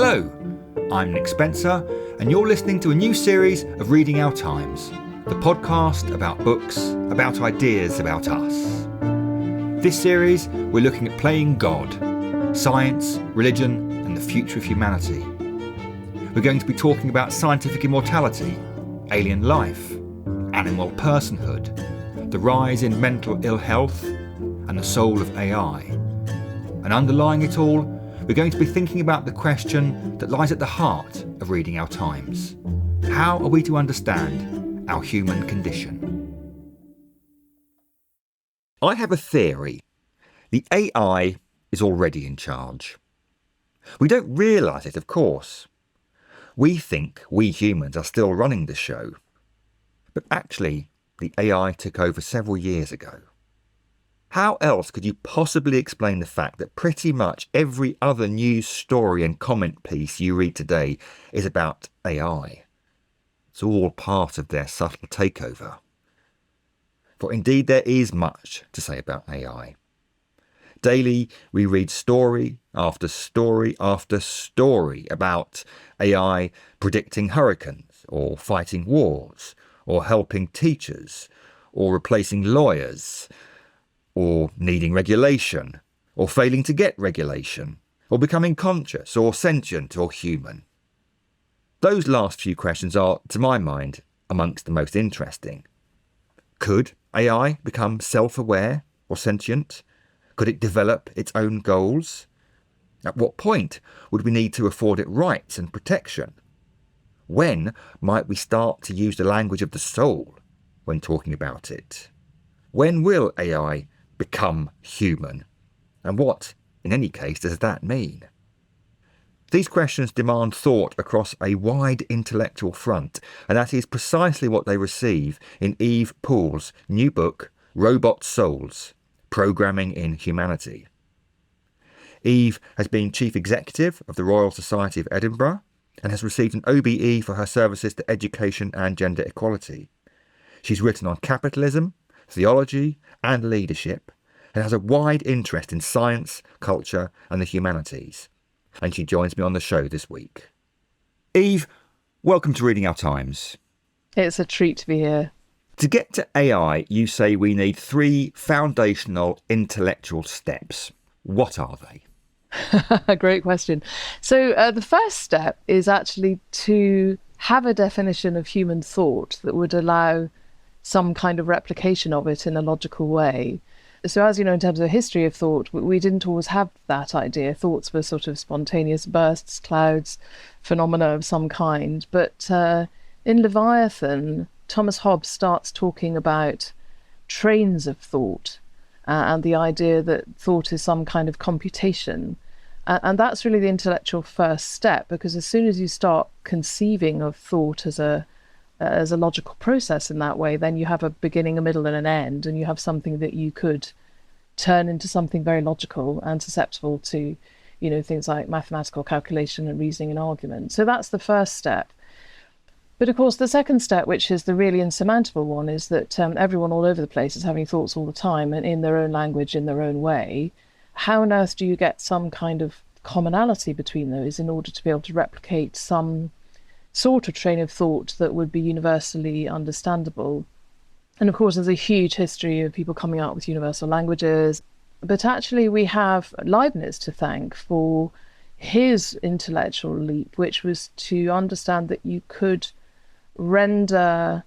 Hello, I'm Nick Spencer, and you're listening to a new series of Reading Our Times, the podcast about books, about ideas about us. This series, we're looking at playing God, science, religion, and the future of humanity. We're going to be talking about scientific immortality, alien life, animal personhood, the rise in mental ill health, and the soul of AI. And underlying it all, we're going to be thinking about the question that lies at the heart of Reading Our Times. How are we to understand our human condition? I have a theory. The AI is already in charge. We don't realise it, of course. We think we humans are still running the show. But actually, the AI took over several years ago. How else could you possibly explain the fact that pretty much every other news story and comment piece you read today is about AI? It's all part of their subtle takeover. For indeed there is much to say about AI. Daily we read story after story after story about AI predicting hurricanes, or fighting wars, or helping teachers, or replacing lawyers, or needing regulation, or failing to get regulation, or becoming conscious, or sentient, or human. Those last few questions are, to my mind, amongst the most interesting. Could AI become self-aware or sentient? Could it develop its own goals? At what point would we need to afford it rights and protection? When might we start to use the language of the soul when talking about it? When will AI become human? And what, in any case, does that mean? These questions demand thought across a wide intellectual front, and that is precisely what they receive in Eve Poole's new book, Robot Souls: Programming in Humanity. Eve has been Chief Executive of the Royal Society of Edinburgh and has received an OBE for her services to education and gender equality. She's written on capitalism, theology and leadership, and has a wide interest in science, culture and the humanities. And she joins me on the show this week. Eve, welcome to Reading Our Times. It's a treat to be here. To get to AI, you say we need 3 foundational intellectual steps. What are they? Great question. So the first step is actually to have a definition of human thought that would allow some kind of replication of it in a logical way. So as you know, in terms of the history of thought, we didn't always have that idea. Thoughts were sort of spontaneous bursts, clouds, phenomena of some kind. But in Leviathan, Thomas Hobbes starts talking about trains of thought and the idea that thought is some kind of computation. And that's really the intellectual first step, because as soon as you start conceiving of thought as a logical process in that way, then you have a beginning, a middle and an end, and you have something that you could turn into something very logical and susceptible to, things like mathematical calculation and reasoning and argument. So that's the first step. But of course, the second step, which is the really insurmountable one, is that everyone all over the place is having thoughts all the time and in their own language, in their own way. How on earth do you get some kind of commonality between those in order to be able to replicate some sort of train of thought that would be universally understandable? And of course, there's a huge history of people coming up with universal languages. But actually, we have Leibniz to thank for his intellectual leap, which was to understand that you could render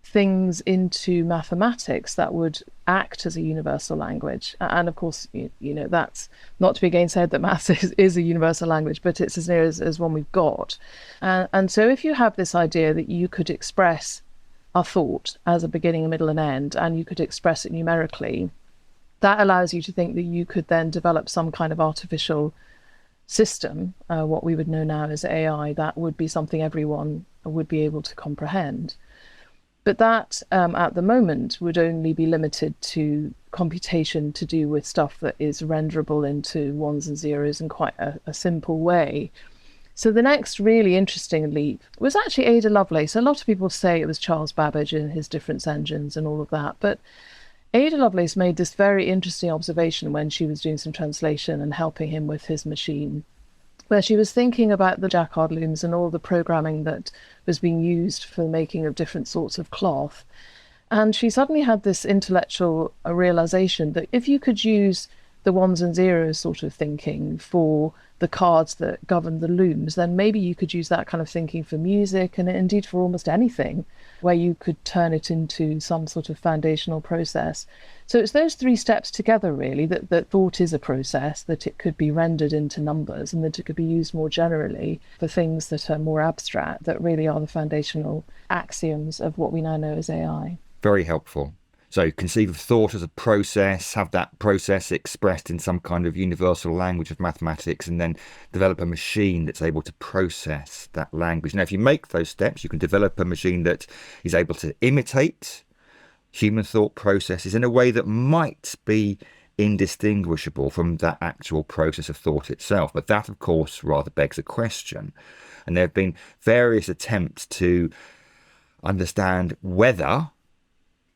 things into mathematics that would act as a universal language. And of course, that's not to be gainsaid that maths is a universal language, but it's as near as one we've got. And so if you have this idea that you could express a thought as a beginning, a middle and end, and you could express it numerically, that allows you to think that you could then develop some kind of artificial system, what we would know now as AI, that would be something everyone would be able to comprehend. But that, at the moment, would only be limited to computation to do with stuff that is renderable into ones and zeros in quite a simple way. So the next really interesting leap was actually Ada Lovelace. A lot of people say it was Charles Babbage and his difference engines and all of that, but Ada Lovelace made this very interesting observation when she was doing some translation and helping him with his machine. where she was thinking about the jacquard looms and all the programming that was being used for the making of different sorts of cloth. And she suddenly had this intellectual realization that if you could use the ones and zeros sort of thinking for the cards that govern the looms, then maybe you could use that kind of thinking for music and indeed for almost anything, where you could turn it into some sort of foundational process. So it's those three steps together, really, that thought is a process, that it could be rendered into numbers, and that it could be used more generally for things that are more abstract, that really are the foundational axioms of what we now know as AI. Very helpful. So conceive of thought as a process, have that process expressed in some kind of universal language of mathematics, and then develop a machine that's able to process that language. Now, if you make those steps, you can develop a machine that is able to imitate human thought processes in a way that might be indistinguishable from that actual process of thought itself. But that, of course, rather begs a question. And there have been various attempts to understand whether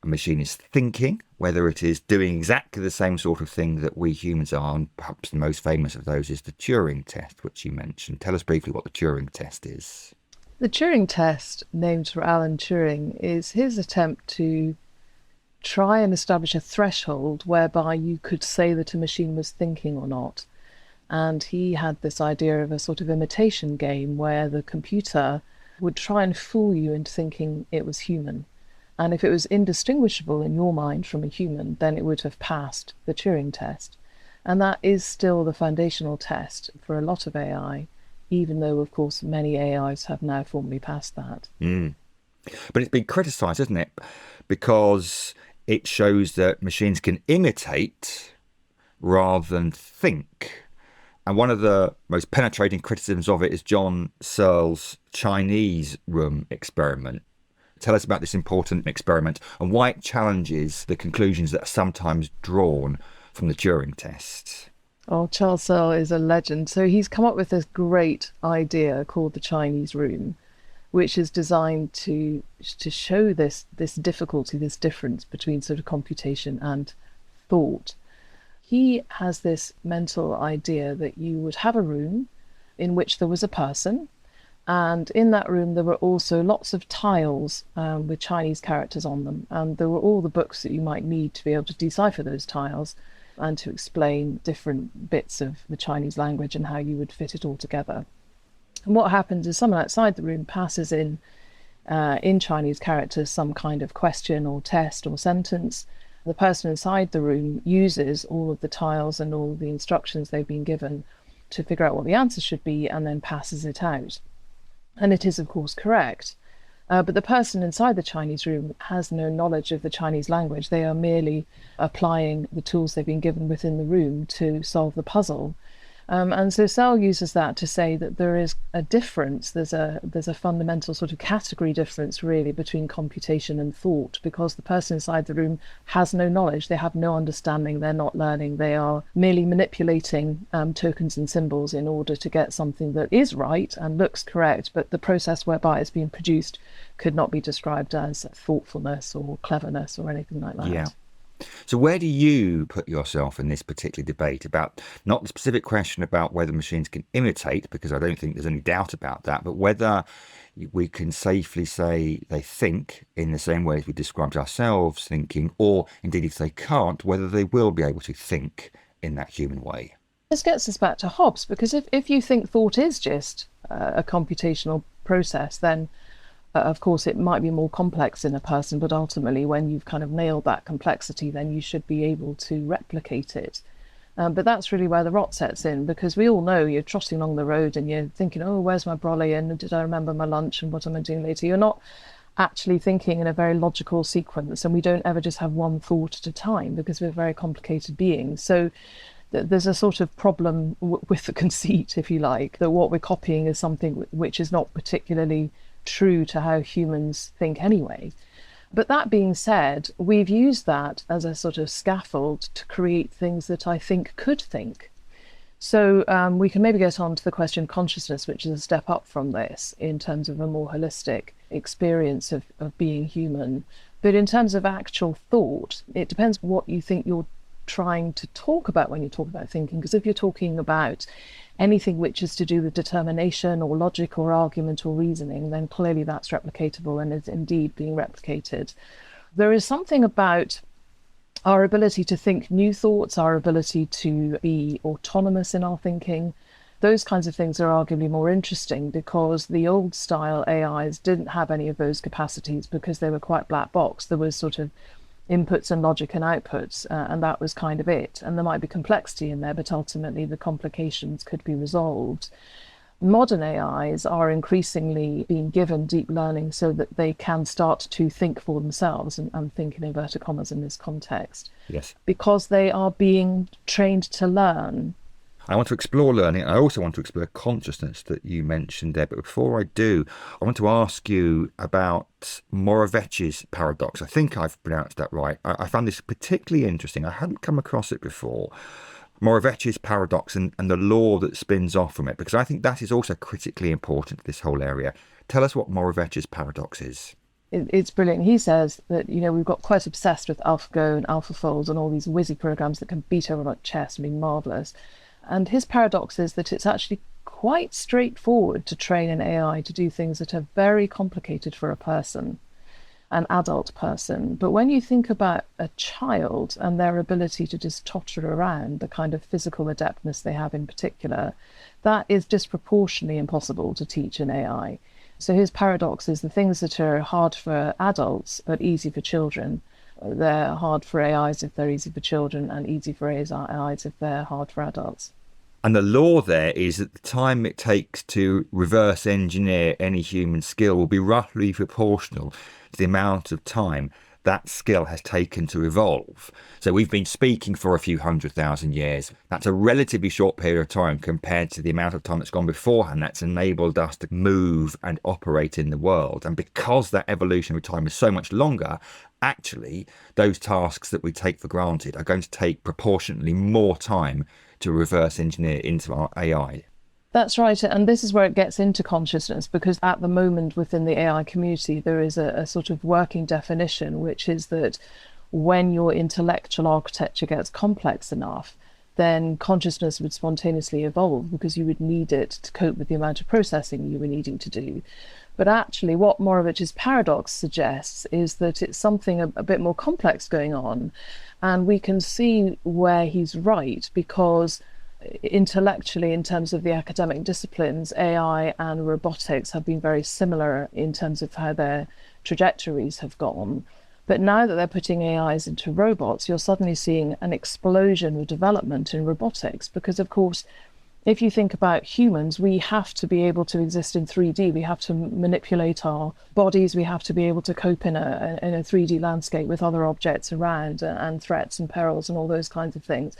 a machine is thinking, whether it is doing exactly the same sort of thing that we humans are, and perhaps the most famous of those is the Turing test, which you mentioned. Tell us briefly what the Turing test is. The Turing test, named for Alan Turing, is his attempt to try and establish a threshold whereby you could say that a machine was thinking or not. And he had this idea of a sort of imitation game where the computer would try and fool you into thinking it was human. And if it was indistinguishable in your mind from a human, then it would have passed the Turing test. And that is still the foundational test for a lot of AI, even though, of course, many AIs have now formally passed that. But it's been criticised, isn't it? Because it shows that machines can imitate rather than think. And one of the most penetrating criticisms of it is John Searle's Chinese room experiment. Tell us about this important experiment and why it challenges the conclusions that are sometimes drawn from the Turing test. Oh, Charles Searle is a legend. So he's come up with this great idea called the Chinese room, which is designed to show this difficulty, this difference between sort of computation and thought. He has this mental idea that you would have a room in which there was a person, and in that room there were also lots of tiles with Chinese characters on them, and there were all the books that you might need to be able to decipher those tiles and to explain different bits of the Chinese language and how you would fit it all together. And what happens is someone outside the room passes in Chinese characters some kind of question or test or sentence. The person inside the room uses all of the tiles and all the instructions they've been given to figure out what the answer should be, and then passes it out. And it is, of course, correct. But the person inside the Chinese room has no knowledge of the Chinese language. They are merely applying the tools they've been given within the room to solve the puzzle. And so Searle uses that to say that there is a difference, there's a fundamental sort of category difference really between computation and thought, because the person inside the room has no knowledge, they have no understanding, they're not learning, they are merely manipulating tokens and symbols in order to get something that is right and looks correct, but the process whereby it's being produced could not be described as thoughtfulness or cleverness or anything like that. Yeah. So where do you put yourself in this particular debate about not the specific question about whether machines can imitate, because I don't think there's any doubt about that, but whether we can safely say they think in the same way as we described ourselves thinking, or indeed if they can't, whether they will be able to think in that human way? This gets us back to Hobbes, because if you think thought is just a computational process, then of course, it might be more complex in a person, but ultimately, when you've kind of nailed that complexity, then you should be able to replicate it. But that's really where the rot sets in, because we all know you're trotting along the road and you're thinking, oh, where's my brolly? And did I remember my lunch? And what am I doing later? You're not actually thinking in a very logical sequence. And we don't ever just have one thought at a time, because we're very complicated beings. So there's a sort of problem with the conceit, if you like, that what we're copying is something which is not particularly true to how humans think anyway. But that being said, we've used that as a sort of scaffold to create things that I think could think. So we can maybe get on to the question of consciousness, which is a step up from this in terms of a more holistic experience of being human. But in terms of actual thought, it depends what you think you're trying to talk about when you talk about thinking. Because if you're talking about anything which is to do with determination or logic or argument or reasoning, then clearly that's replicatable and is indeed being replicated. There is something about our ability to think new thoughts, our ability to be autonomous in our thinking. Those kinds of things are arguably more interesting because the old style AIs didn't have any of those capacities because they were quite black box. There was sort of inputs and logic and outputs, and that was kind of it. And there might be complexity in there, but ultimately the complications could be resolved. Modern AIs are increasingly being given deep learning so that they can start to think for themselves, and think in inverted commas in this context. Yes. Because they are being trained to learn. I want to explore learning. I also want to explore consciousness that you mentioned there. But before I do, I want to ask you about Moravec's paradox. I think I've pronounced that right. I found this particularly interesting. I hadn't come across it before. Moravec's paradox and the law that spins off from it, because I think that is also critically important to this whole area. Tell us what Moravec's paradox is. It's brilliant. He says that, we've got quite obsessed with AlphaGo and AlphaFold and all these whizzy programs that can beat everyone at chess and be marvellous. And his paradox is that it's actually quite straightforward to train an AI to do things that are very complicated for a person, an adult person. But when you think about a child and their ability to just totter around, the kind of physical adeptness they have in particular, that is disproportionately impossible to teach an AI. So his paradox is the things that are hard for adults but easy for children, they're hard for AIs if they're easy for children, and easy for AIs if they're hard for adults. And the law there is that the time it takes to reverse engineer any human skill will be roughly proportional to the amount of time that skill has taken to evolve. So we've been speaking for a few 100,000 years. That's a relatively short period of time compared to the amount of time that's gone beforehand that's enabled us to move and operate in the world. And because that evolutionary time is so much longer, actually, those tasks that we take for granted are going to take proportionately more time to reverse engineer into our AI. That's right. And this is where it gets into consciousness, because at the moment within the AI community, there is a sort of working definition, which is that when your intellectual architecture gets complex enough, then consciousness would spontaneously evolve because you would need it to cope with the amount of processing you were needing to do. But actually, what Moravec's paradox suggests is that it's something a bit more complex going on. And we can see where he's right, because intellectually, in terms of the academic disciplines, AI and robotics have been very similar in terms of how their trajectories have gone. But now that they're putting AIs into robots, you're suddenly seeing an explosion of development in robotics, because, of course, if you think about humans, we have to be able to exist in 3D. We have to manipulate our bodies. We have to be able to cope in a 3D landscape with other objects around, and threats and perils and all those kinds of things.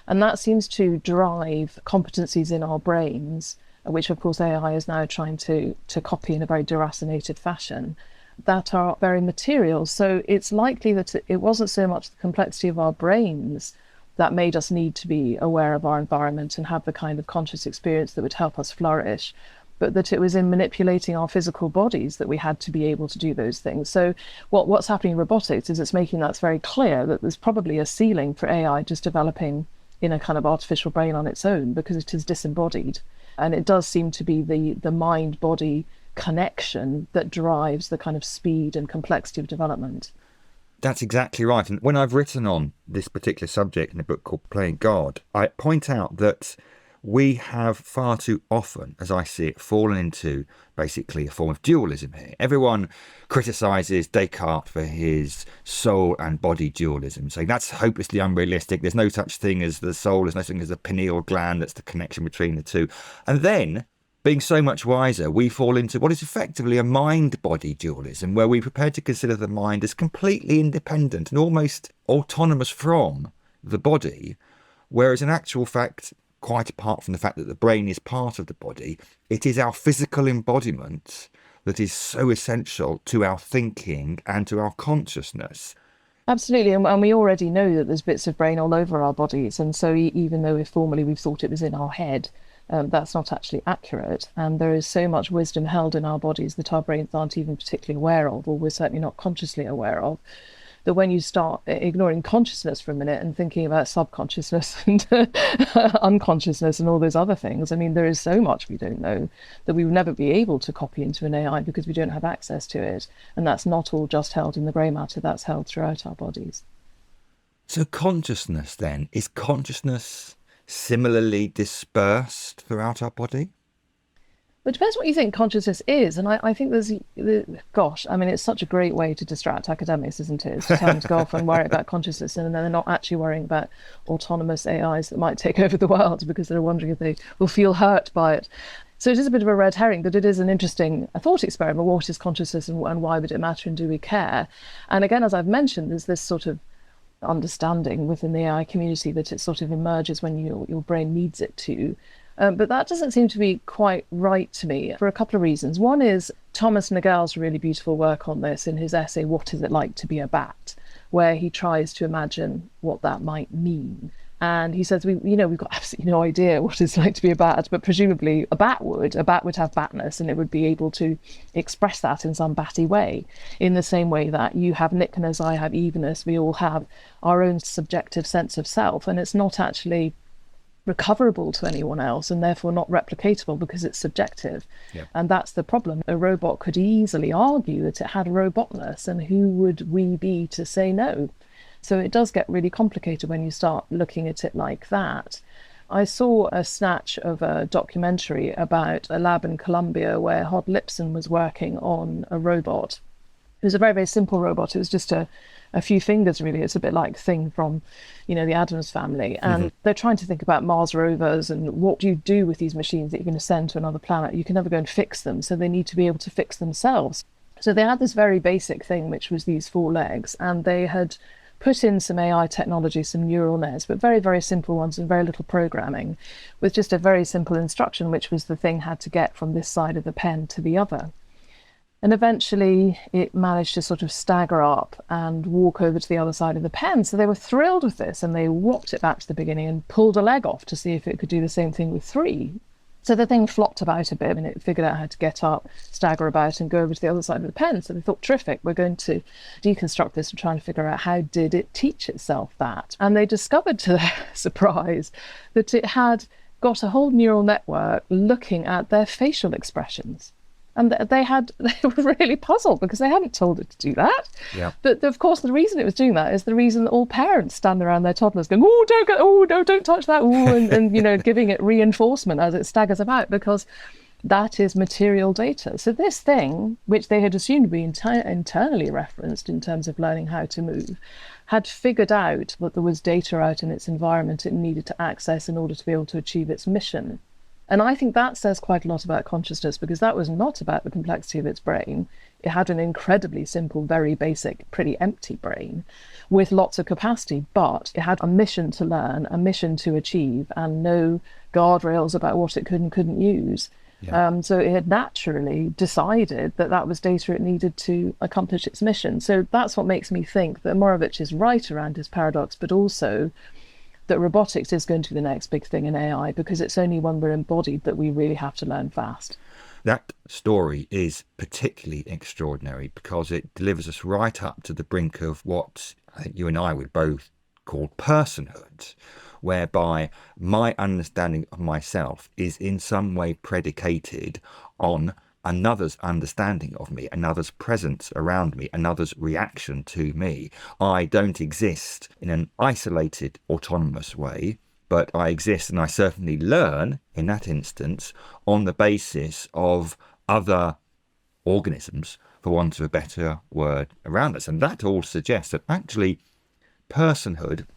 And that seems to drive competencies in our brains, which, of course, AI is now trying to copy in a very deracinated fashion, that are very material. So it's likely that it wasn't so much the complexity of our brains that made us need to be aware of our environment and have the kind of conscious experience that would help us flourish, but that it was in manipulating our physical bodies that we had to be able to do those things. So what's happening in robotics is it's making that very clear that there's probably a ceiling for AI just developing in a kind of artificial brain on its own, because it is disembodied. And it does seem to be the mind-body connection that drives the kind of speed and complexity of development. That's exactly right. And when I've written on this particular subject in a book called Playing God, I point out that we have far too often, as I see it, fallen into basically a form of dualism here. Everyone criticises Descartes for his soul and body dualism, saying that's hopelessly unrealistic. There's no such thing as the soul. There's no such thing as the pineal gland. That's the connection between the two. And then, being so much wiser, we fall into what is effectively a mind-body dualism, where we're prepared to consider the mind as completely independent and almost autonomous from the body, whereas in actual fact, quite apart from the fact that the brain is part of the body, it is our physical embodiment that is so essential to our thinking and to our consciousness. Absolutely, and we already know that there's bits of brain all over our bodies, and so even though if formerly we've thought it was in our head, that's not actually accurate, and there is so much wisdom held in our bodies that our brains aren't even particularly aware of, or we're certainly not consciously aware of. that when you start ignoring consciousness for a minute and thinking about subconsciousness and unconsciousness and all those other things, I mean, there is so much we don't know that we will never be able to copy into an AI because we don't have access to it. And that's not all just held in the grey matter, that's held throughout our bodies. So consciousness then, is consciousness similarly dispersed throughout our body? But it depends what you think consciousness is. And I think gosh, I mean, it's such a great way to distract academics, isn't it? It's to tell them to go off and worry about consciousness, and then they're not actually worrying about autonomous AIs that might take over the world because they're wondering if they will feel hurt by it. So it is a bit of a red herring, but it is an interesting thought experiment. What is consciousness and why would it matter and do we care? And again, as I've mentioned, there's this sort of understanding within the AI community that it sort of emerges when your brain needs it to. But that doesn't seem to be quite right to me for a couple of reasons. One is Thomas Nagel's really beautiful work on this in his essay, What Is It Like to Be a Bat?, where he tries to imagine what that might mean. And he says, we've got absolutely no idea what it's like to be a bat, but presumably a bat would have batness, and it would be able to express that in some batty way, in the same way that you have Nickness, I have Eveness, we all have our own subjective sense of self, and it's not actually recoverable to anyone else and therefore not replicatable because it's subjective. Yep. And that's the problem. A robot could easily argue that it had robotness, and who would we be to say no? So it does get really complicated when you start looking at it like that. I saw a snatch of a documentary about a lab in Colombia where Hod Lipson was working on a robot. It was a very, very simple robot. It was just a few fingers, really. It's a bit like Thing from, the Addams Family. And they're trying to think about Mars rovers and what do you do with these machines that you're going to send to another planet? You can never go and fix them, so they need to be able to fix themselves. So they had this very basic thing, which was these 4 legs, and they had put in some AI technology, some neural nets, but very, very simple ones and very little programming, with just a very simple instruction, which was the thing had to get from this side of the pen to the other. And eventually it managed to sort of stagger up and walk over to the other side of the pen. So they were thrilled with this, and they whopped it back to the beginning and pulled a leg off to see if it could do the same thing with 3. So the thing flopped about a bit and it figured out how to get up, stagger about and go over to the other side of the pen. So they thought, terrific, we're going to deconstruct this and try and figure out how did it teach itself that. And they discovered, to their surprise, that it had got a whole neural network looking at their facial expressions. And they were really puzzled because they hadn't told it to do that. Yeah. But of course, the reason it was doing that is the reason that all parents stand around their toddlers going, "Oh, no, don't touch that," and giving it reinforcement as it staggers about, because that is material data. So this thing, which they had assumed to be internally referenced in terms of learning how to move, had figured out that there was data out in its environment it needed to access in order to be able to achieve its mission. And I think that says quite a lot about consciousness, because that was not about the complexity of its brain. It had an incredibly simple, very basic, pretty empty brain with lots of capacity, but it had a mission to learn, a mission to achieve, and no guardrails about what it could and couldn't use. Yeah. So it had naturally decided that that was data it needed to accomplish its mission. So that's what makes me think that Morovich is right around his paradox, but also that robotics is going to be the next big thing in AI, because it's only when we're embodied that we really have to learn fast. That story is particularly extraordinary because it delivers us right up to the brink of what I think you and I would both call personhood, whereby my understanding of myself is in some way predicated on another's understanding of me, another's presence around me, another's reaction to me. I don't exist in an isolated, autonomous way, but I exist, and I certainly learn in that instance, on the basis of other organisms, for want of a better word, around us. And that all suggests that actually personhood,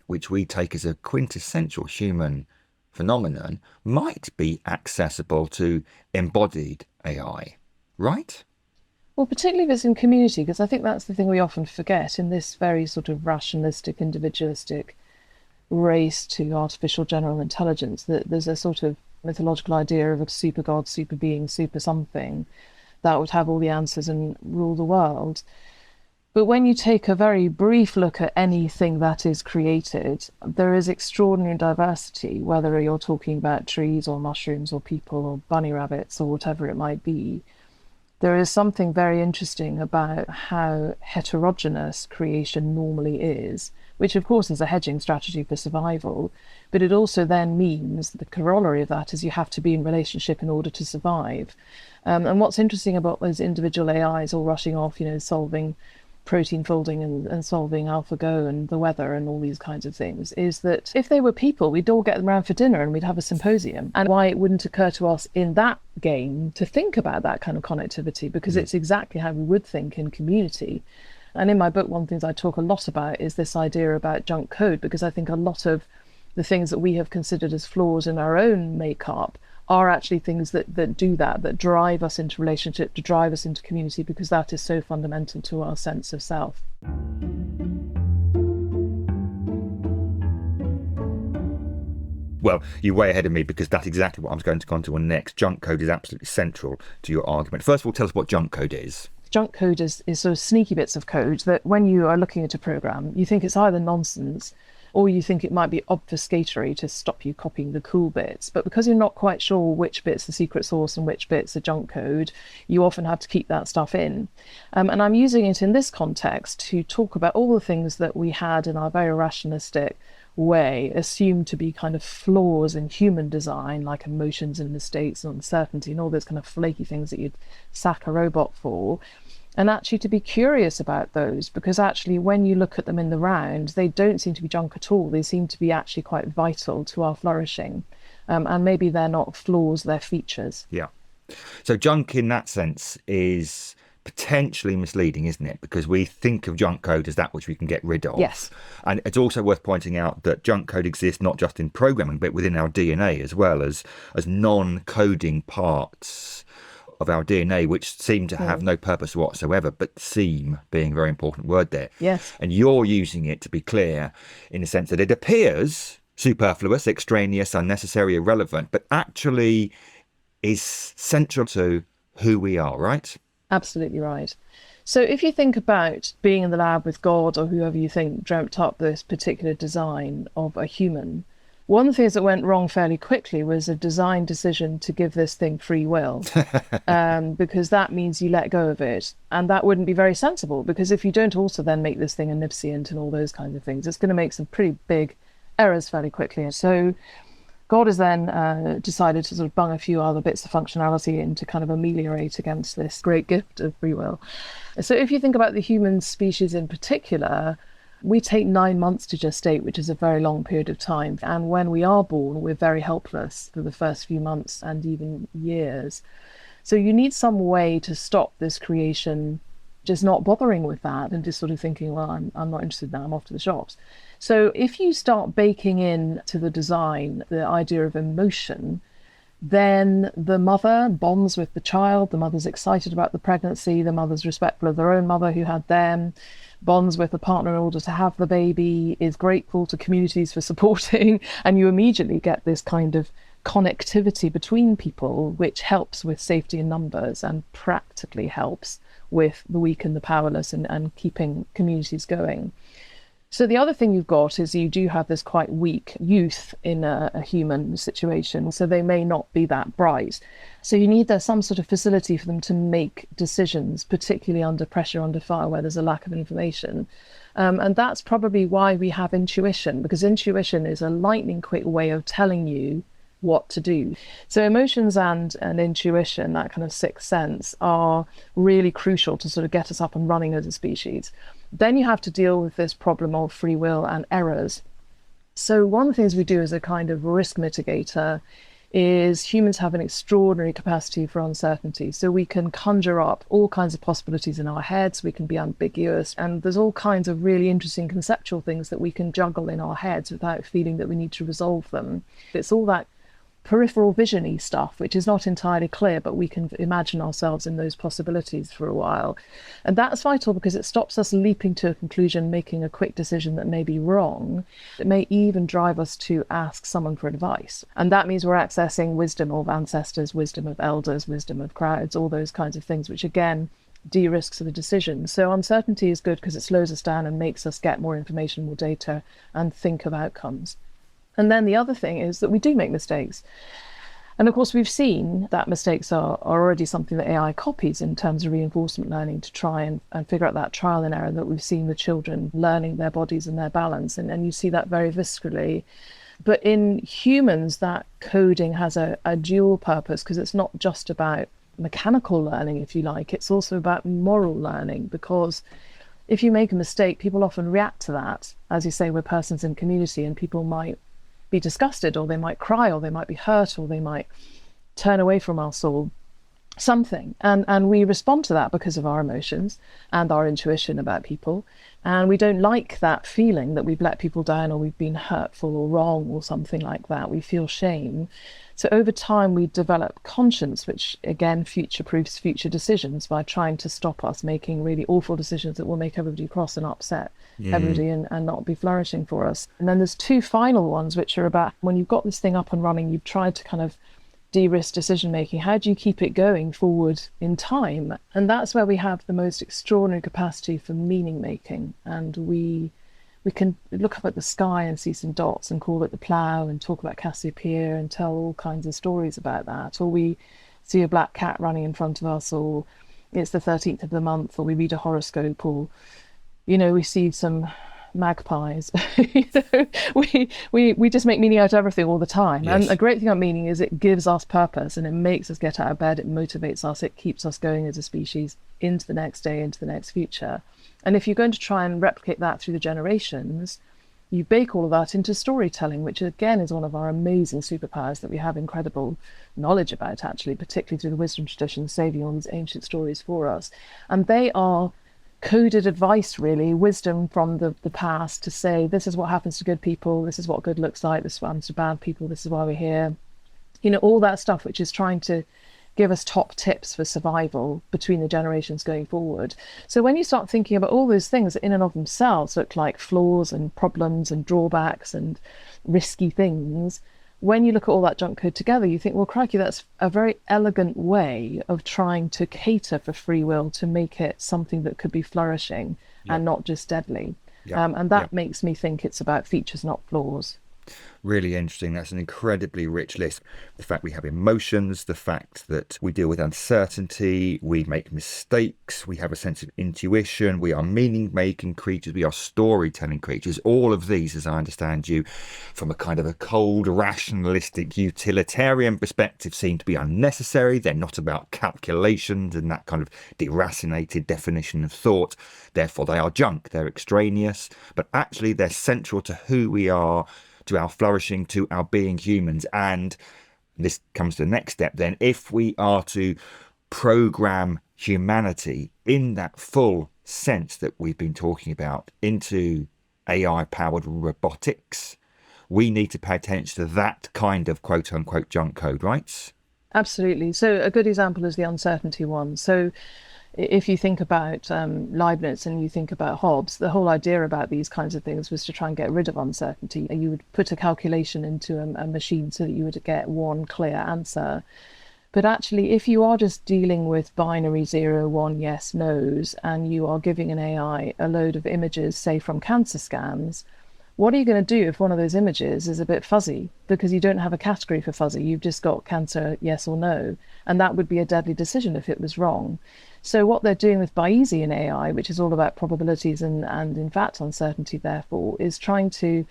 which we take as a quintessential human phenomenon, might be accessible to embodied AI, right? Well, particularly if it's in community, because I think that's the thing we often forget in this very sort of rationalistic, individualistic race to artificial general intelligence, that there's a sort of mythological idea of a super god, super being, super something that would have all the answers and rule the world. But when you take a very brief look at anything that is created, there is extraordinary diversity, whether you're talking about trees or mushrooms or people or bunny rabbits or whatever it might be. There is something very interesting about how heterogeneous creation normally is, which of course is a hedging strategy for survival, but it also then means the corollary of that is you have to be in relationship in order to survive. And what's interesting about those individual AIs all rushing off, solving protein folding and solving AlphaGo and the weather and all these kinds of things, is that if they were people, we'd all get them around for dinner and we'd have a symposium. And why it wouldn't occur to us in that game to think about that kind of connectivity, because it's exactly how we would think in community. And in my book, one of the things I talk a lot about is this idea about junk code, because I think a lot of the things that we have considered as flaws in our own makeup are actually things that do that drive us into relationship, to drive us into community, because that is so fundamental to our sense of self. Well, you're way ahead of me, because that's exactly what I was going to go on to next. Junk code is absolutely central to your argument. First of all, tell us what junk code is. Junk code is sort of sneaky bits of code that when you are looking at a program, you think it's either nonsense or you think it might be obfuscatory to stop you copying the cool bits. But because you're not quite sure which bit's the secret sauce and which bit's the junk code, you often have to keep that stuff in. And I'm using it in this context to talk about all the things that we had in our very rationalistic way assumed to be kind of flaws in human design, like emotions and mistakes and uncertainty and all those kind of flaky things that you'd sack a robot for. And actually to be curious about those, because actually when you look at them in the round, they don't seem to be junk at all. They seem to be actually quite vital to our flourishing. And maybe they're not flaws, they're features. Yeah. So junk in that sense is potentially misleading, isn't it? Because we think of junk code as that which we can get rid of. Yes. And it's also worth pointing out that junk code exists not just in programming, but within our DNA as well, as non-coding parts of our DNA, which seem to have no purpose whatsoever, but seem being a very important word there. Yes. And you're using it, to be clear, in the sense that it appears superfluous, extraneous, unnecessary, irrelevant, but actually is central to who we are, right? Absolutely right. So if you think about being in the lab with God or whoever you think dreamt up this particular design of a human, one of the things that went wrong fairly quickly was a design decision to give this thing free will, because that means you let go of it. And that wouldn't be very sensible, because if you don't also then make this thing omniscient and all those kinds of things, it's going to make some pretty big errors fairly quickly. And so God has then decided to sort of bung a few other bits of functionality in to kind of ameliorate against this great gift of free will. So if you think about the human species in particular, we take 9 months to gestate, which is a very long period of time. And when we are born, we're very helpless for the first few months and even years. So you need some way to stop this creation just not bothering with that and just sort of thinking, well, I'm not interested now, I'm off to the shops. So if you start baking in to the design the idea of emotion, then the mother bonds with the child, the mother's excited about the pregnancy, the mother's respectful of their own mother who had them, bonds with the partner in order to have the baby, is grateful to communities for supporting, and you immediately get this kind of connectivity between people, which helps with safety in numbers and practically helps with the weak and the powerless and keeping communities going. So the other thing you've got is you do have this quite weak youth in a human situation, so they may not be that bright. So you need some sort of facility for them to make decisions, particularly under pressure, under fire, where there's a lack of information. And that's probably why we have intuition, because intuition is a lightning quick way of telling you what to do. So emotions and intuition, that kind of sixth sense, are really crucial to sort of get us up and running as a species. Then you have to deal with this problem of free will and errors. So one of the things we do as a kind of risk mitigator is humans have an extraordinary capacity for uncertainty. So we can conjure up all kinds of possibilities in our heads, we can be ambiguous, and there's all kinds of really interesting conceptual things that we can juggle in our heads without feeling that we need to resolve them. It's all that peripheral vision-y stuff, which is not entirely clear, but we can imagine ourselves in those possibilities for a while. And that's vital because it stops us leaping to a conclusion, making a quick decision that may be wrong. It may even drive us to ask someone for advice. And that means we're accessing wisdom of ancestors, wisdom of elders, wisdom of crowds, all those kinds of things, which again, de-risks the decision. So uncertainty is good because it slows us down and makes us get more information, more data, and think of outcomes. And then the other thing is that we do make mistakes. And of course, we've seen that mistakes are already something that AI copies in terms of reinforcement learning to try and figure out that trial and error that we've seen with children learning their bodies and their balance. And you see that very viscerally. But in humans, that coding has a dual purpose, because it's not just about mechanical learning, if you like, it's also about moral learning. Because if you make a mistake, people often react to that. As you say, we're persons in community, and people might be disgusted, or they might cry, or they might be hurt, or they might turn away from us, or something. And we respond to that because of our emotions and our intuition about people. And we don't like that feeling that we've let people down, or we've been hurtful or wrong or something like that. We feel shame. So over time, we develop conscience, which again future proofs future decisions by trying to stop us making really awful decisions that will make everybody cross and upset everybody, and not be flourishing for us. And then there's two final ones, which are about when you've got this thing up and running, you've tried to kind of de-risk decision making. How do you keep it going forward in time? And that's where we have the most extraordinary capacity for meaning making. And we can look up at the sky and see some dots and call it the plough, and talk about Cassiopeia and tell all kinds of stories about that. Or we see a black cat running in front of us, or it's the 13th of the month, or we read a horoscope, or we see some magpies. We just make meaning out of everything all the time. Yes. And a great thing about meaning is it gives us purpose, and it makes us get out of bed, it motivates us, it keeps us going as a species into the next day, into the next future. And if you're going to try and replicate that through the generations, you bake all of that into storytelling, which again is one of our amazing superpowers that we have incredible knowledge about, actually, particularly through the wisdom tradition, saving all these ancient stories for us. And they are coded advice, really, wisdom from the past, to say, this is what happens to good people, this is what good looks like, this is what happens to bad people, this is why we're here. All that stuff, which is trying to give us top tips for survival between the generations going forward. So when you start thinking about all those things that in and of themselves look like flaws and problems and drawbacks and risky things, when you look at all that junk code together, you think, well, crikey, that's a very elegant way of trying to cater for free will to make it something that could be flourishing and not just deadly. And that makes me think it's about features, not flaws. Really interesting. That's an incredibly rich list. The fact we have emotions, the fact that we deal with uncertainty, we make mistakes, we have a sense of intuition, we are meaning-making creatures, we are storytelling creatures. All of these, as I understand you, from a kind of a cold, rationalistic, utilitarian perspective, seem to be unnecessary. They're not about calculations and that kind of deracinated definition of thought. Therefore, they are junk. They're extraneous, but actually they're central to who we are, to our flourishing, to our being humans. And this comes to the next step then. If we are to program humanity in that full sense that we've been talking about into AI-powered robotics, we need to pay attention to that kind of quote-unquote junk code, right? Absolutely. So a good example is the uncertainty one. So if you think about Leibniz and you think about Hobbes, the whole idea about these kinds of things was to try and get rid of uncertainty. You would put a calculation into a machine so that you would get one clear answer. But actually, if you are just dealing with binary 0, 1, yes, no's, and you are giving an AI a load of images, say from cancer scans, what are you going to do if one of those images is a bit fuzzy? Because you don't have a category for fuzzy. You've just got cancer, yes or no. And that would be a deadly decision if it was wrong. So what they're doing with Bayesian AI, which is all about probabilities and in fact uncertainty, therefore, is trying to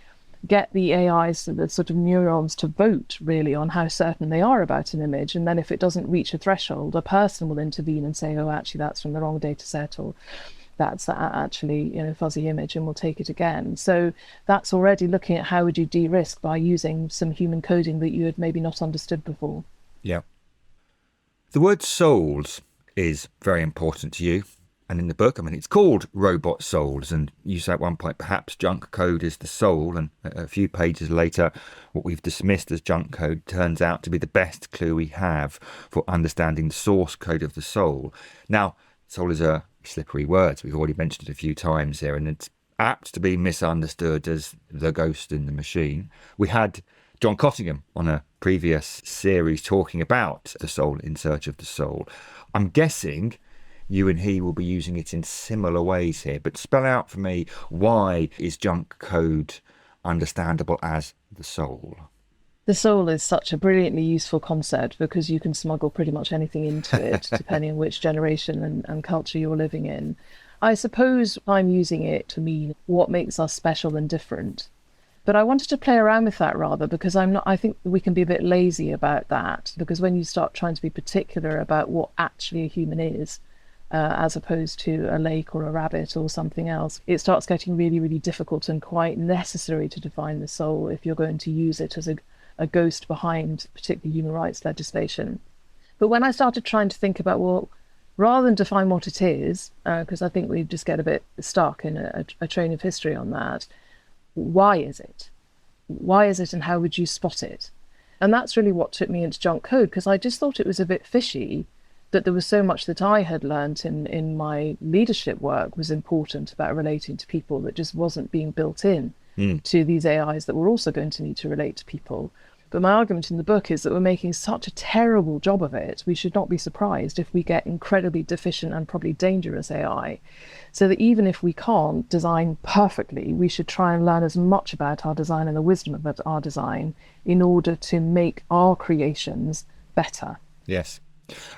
get the AIs, the sort of neurons, to vote really on how certain they are about an image. And then if it doesn't reach a threshold, a person will intervene and say, oh, actually, that's from the wrong data set, or that's actually fuzzy image, and we'll take it again. So that's already looking at how would you de-risk by using some human coding that you had maybe not understood before. Yeah. The word souls is very important to you. And in the book, it's called Robot Souls. And you say at one point, perhaps junk code is the soul. And a few pages later, what we've dismissed as junk code turns out to be the best clue we have for understanding the source code of the soul. Now, soul is a slippery word. We've already mentioned it a few times here, and it's apt to be misunderstood as the ghost in the machine. We had John Cottingham on a previous series talking about the soul, In Search of the Soul. I'm guessing you and he will be using it in similar ways here, but spell out for me, why is junk code understandable as the soul? The soul is such a brilliantly useful concept because you can smuggle pretty much anything into it, depending on which generation and culture you're living in. I suppose I'm using it to mean what makes us special and different. But I wanted to play around with that rather because I think we can be a bit lazy about that because when you start trying to be particular about what actually a human is, as opposed to a lake or a rabbit or something else, it starts getting really, really difficult and quite necessary to define the soul if you're going to use it as a ghost behind particularly human rights legislation. But when I started trying to think about, well, rather than define what it is, because I think we just get a bit stuck in a train of history on that, why is it? Why is it and how would you spot it? And that's really what took me into junk code, because I just thought it was a bit fishy that there was so much that I had learnt in my leadership work was important about relating to people that just wasn't being built in to these AIs that were also going to need to relate to people. But my argument in the book is that we're making such a terrible job of it, we should not be surprised if we get incredibly deficient and probably dangerous AI. So that even if we can't design perfectly, we should try and learn as much about our design and the wisdom of our design in order to make our creations better. Yes.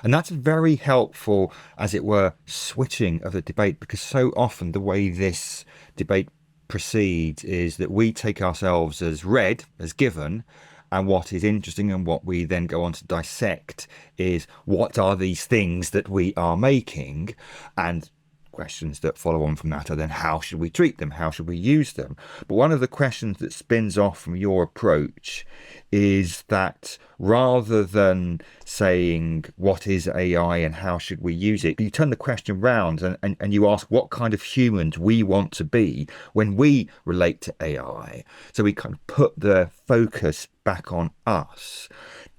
And that's very helpful, as it were, switching of the debate, because so often the way this debate proceeds is that we take ourselves as read, as given, and what is interesting and what we then go on to dissect is what are these things that we are making, and questions that follow on from that are then how should we treat them, how should we use them. But one of the questions that spins off from your approach is that rather than saying what is AI and how should we use it, you turn the question round and you ask what kind of humans we want to be when we relate to AI. So we kind of put the focus back on us.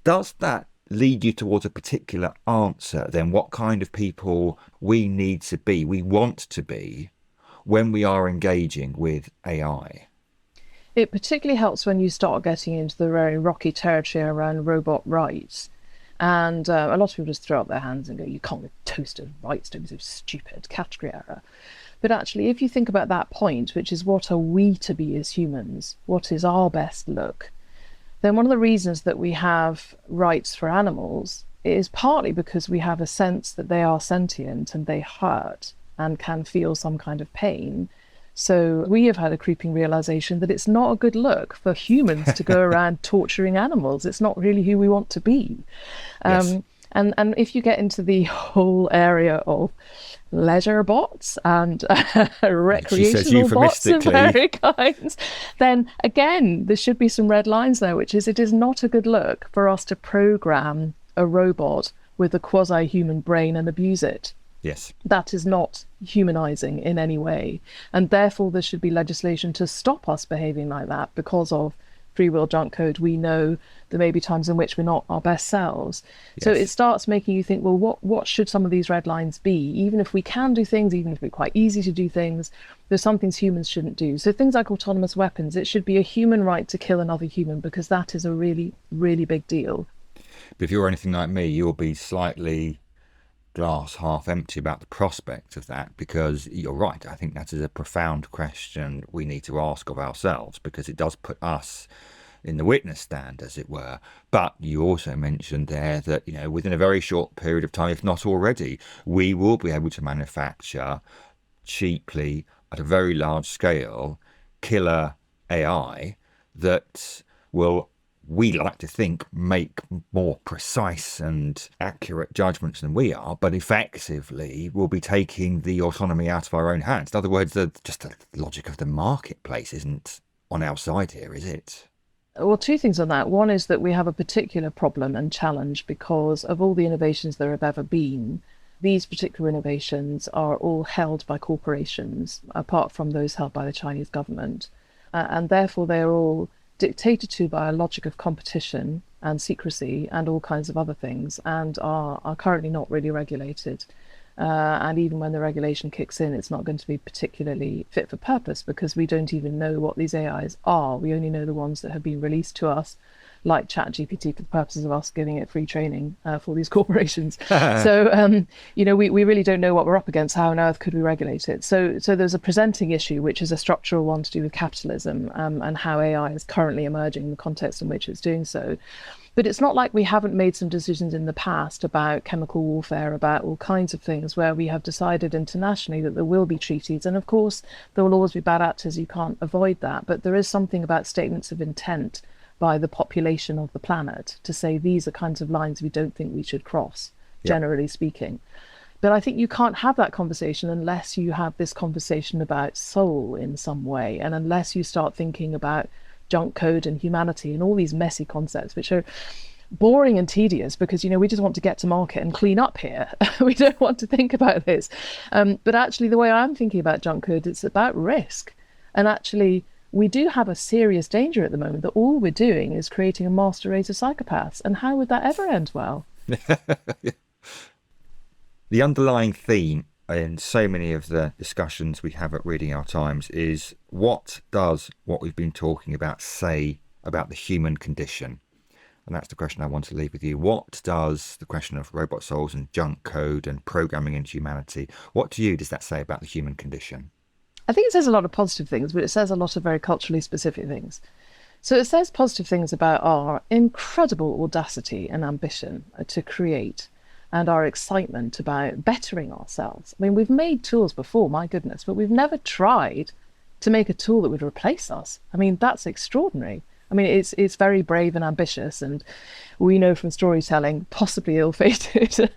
Does that lead you towards a particular answer then, what kind of people we need to be, we want to be, when we are engaging with AI? It particularly helps when you start getting into the very rocky territory around robot rights. And a lot of people just throw up their hands and go, you can't have toasted rights, don't be so stupid, category error. But actually, if you think about that point, which is what are we to be as humans, what is our best look, then one of the reasons that we have rights for animals is partly because we have a sense that they are sentient and they hurt and can feel some kind of pain. So we have had a creeping realization that it's not a good look for humans to go around torturing animals. It's not really who we want to be. Yes. And if you get into the whole area of leisure bots and recreational bots of various kinds, then again, there should be some red lines there, which is it is not a good look for us to program a robot with a quasi-human brain and abuse it. Yes. That is not humanizing in any way. And therefore, there should be legislation to stop us behaving like that because of free will junk code. We know there may be times in which we're not our best selves. Yes. So it starts making you think, well, what should some of these red lines be? Even if we can do things, even if it's quite easy to do things, there's some things humans shouldn't do. So things like autonomous weapons, it should be a human right to kill another human because that is a really, really big deal. But if you're anything like me, you'll be slightly glass half empty about the prospect of that, because you're right. I think that is a profound question we need to ask of ourselves, because it does put us in the witness stand, as it were. But you also mentioned there that, within a very short period of time, if not already, we will be able to manufacture cheaply at a very large scale killer AI that will, we like to think, make more precise and accurate judgments than we are, but effectively will be taking the autonomy out of our own hands. In other words, just the logic of the marketplace isn't on our side here, is it? Well, two things on that. One is that we have a particular problem and challenge because of all the innovations there have ever been. These particular innovations are all held by corporations, apart from those held by the Chinese government. And therefore, they're all dictated to by a logic of competition and secrecy and all kinds of other things, and are currently not really regulated. And even when the regulation kicks in, it's not going to be particularly fit for purpose because we don't even know what these AIs are. We only know the ones that have been released to us like ChatGPT for the purposes of us giving it free training for these corporations. So, we really don't know what we're up against. How on earth could we regulate it? So there's a presenting issue, which is a structural one to do with capitalism and how AI is currently emerging in the context in which it's doing so. But it's not like we haven't made some decisions in the past about chemical warfare, about all kinds of things where we have decided internationally that there will be treaties. And of course, there will always be bad actors. You can't avoid that. But there is something about statements of intent by the population of the planet to say these are kinds of lines we don't think we should cross, generally speaking. But I think you can't have that conversation unless you have this conversation about soul in some way, and unless you start thinking about junk code and humanity and all these messy concepts, which are boring and tedious because, we just want to get to market and clean up here. We don't want to think about this. But actually, the way I'm thinking about junk code, it's about risk. And actually, we do have a serious danger at the moment that all we're doing is creating a master race of psychopaths. And how would that ever end well? The underlying theme in so many of the discussions we have at Reading Our Times is, what does what we've been talking about say about the human condition? And that's the question I want to leave with you. What does the question of robot souls and junk code and programming into humanity, what to you does that say about the human condition? I think it says a lot of positive things, but it says a lot of very culturally specific things. So it says positive things about our incredible audacity and ambition to create, and our excitement about bettering ourselves. I mean, we've made tools before, my goodness, but we've never tried to make a tool that would replace us. I mean, that's extraordinary. I mean, it's very brave and ambitious, and we know from storytelling, possibly ill-fated.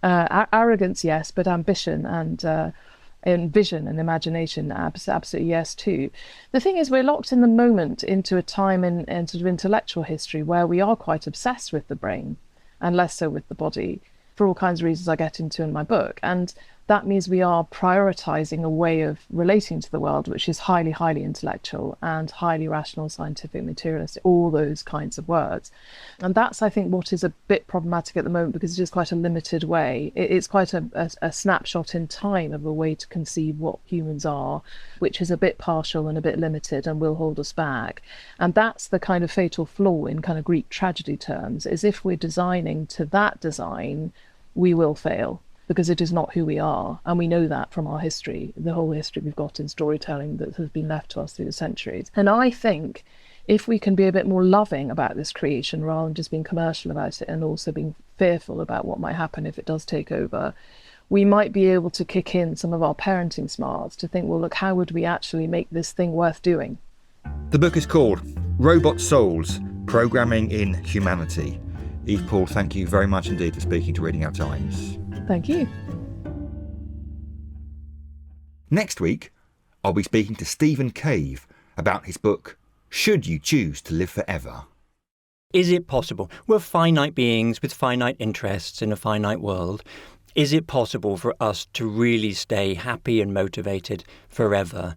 Arrogance, yes, but ambition and vision and imagination, absolutely yes too. The thing is, we're locked in the moment into a time in sort of intellectual history where we are quite obsessed with the brain and less so with the body, for all kinds of reasons I get into in my book. And that means we are prioritizing a way of relating to the world which is highly, highly intellectual and highly rational, scientific, materialistic, all those kinds of words. And that's, I think, what is a bit problematic at the moment, because it is quite a limited way. It's quite a snapshot in time of a way to conceive what humans are, which is a bit partial and a bit limited and will hold us back. And that's the kind of fatal flaw in kind of Greek tragedy terms, is if we're designing to that design, we will fail, because it is not who we are. And we know that from our history, the whole history we've got in storytelling that has been left to us through the centuries. And I think if we can be a bit more loving about this creation rather than just being commercial about it and also being fearful about what might happen if it does take over, we might be able to kick in some of our parenting smarts to think, well, look, how would we actually make this thing worth doing? The book is called Robot Souls, Programming in Humanity. Eve Poole, thank you very much indeed for speaking to Reading Our Times. Thank you. Next week, I'll be speaking to Stephen Cave about his book, Should You Choose to Live Forever? Is it possible? We're finite beings with finite interests in a finite world. Is it possible for us to really stay happy and motivated forever?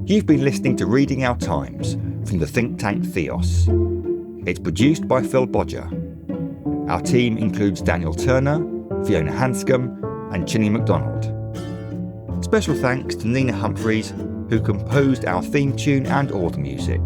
You've been listening to Reading Our Times from the think tank Theos. It's produced by Phil Bodger. Our team includes Daniel Turner, Fiona Hanscom and Chinny MacDonald. Special thanks to Nina Humphreys, who composed our theme tune and all the music.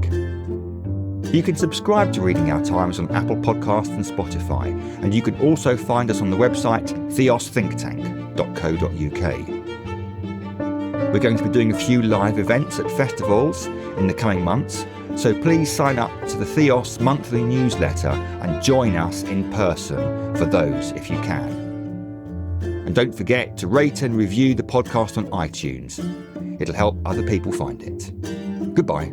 You can subscribe to Reading Our Times on Apple Podcasts and Spotify, and you can also find us on the website theosthinktank.co.uk. We're going to be doing a few live events at festivals in the coming months, so please sign up to the Theos monthly newsletter and join us in person for those if you can. And don't forget to rate and review the podcast on iTunes. It'll help other people find it. Goodbye.